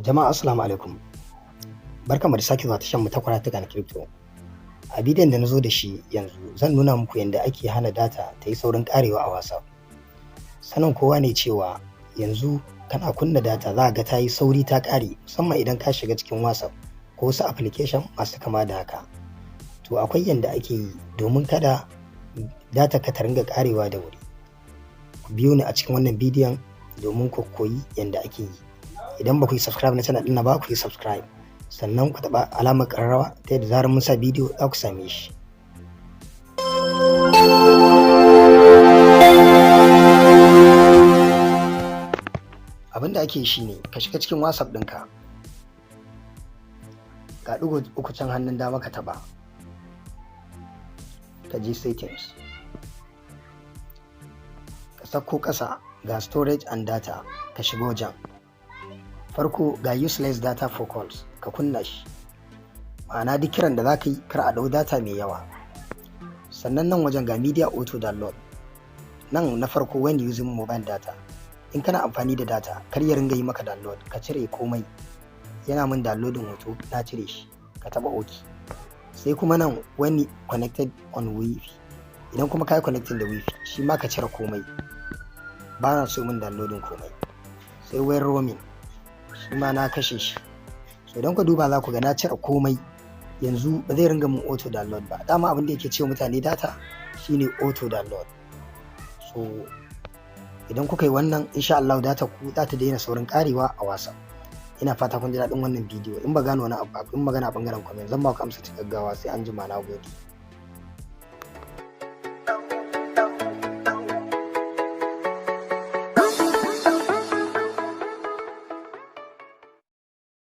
Jama'a assalamu alaikum. Barkanmu da sake zuwa tashar mu ta Karatuka na Crypto. A bidiyon da na zo da shi yanzu zan nuna muku yadda ake hana data ta yi saurin karewa a WhatsApp. Sanin kowa ne cewa yanzu kana kunna data za ga ta yi sauri ta kare, musamman idan ka shiga cikin WhatsApp ko wasu application masu kama da haka. To akwai yadda ake yi domin kada data ka ta ringa karewa da wuri. Ku biyo ni a cikin wannan bidiyon domin ku koyi yadda ake yi. Idan ba ku yi subscribe na channel ɗin na ba, ku yi subscribe, sannan ku taɓa alamar ƙararrawa ta yadda zarar mun sa bidiyo za ku same shi. Abin da ake yi shine ka shiga cikin WhatsApp ɗinka, ga ɗigo uku can hannun dama ka taɓa, ka je settings, ka sauko ƙasa ga storage and data, ka shiga wajen. Farko ga useless data for calls, ka kunna shi, ma'ana duk kiran da za ka yi kar a ɗau data mai yawa. Sannan nan wajen ga media auto download, nan na farko when using mobile data, in kana amfani da data kar ya ringa yi maka download, ka cire komai. Yana min downloading hoto na cire shi, ka taɓa OK. Sai kuma nan when connected on wifi, idan kuma ka yi connecting da wifi shi ma ka cire komai, ba na so min downloading komai. Sai when roaming, shi ma na kashe shi. So idan ku duba za ku ga na cire komai, yanzu ba zai ringa mun auto download ba. Dama abin da yake cewa mutane data shine auto download. So idan kuka yi wannan, insha Allah data ku za ta daina saurin karewa a WhatsApp. Ina fata kun ji daɗin wannan bidiyo. In ba gano wani abu, in magana a bangaren comment zan ba ku amsa ta gaggawa. Sai an jima, na gode.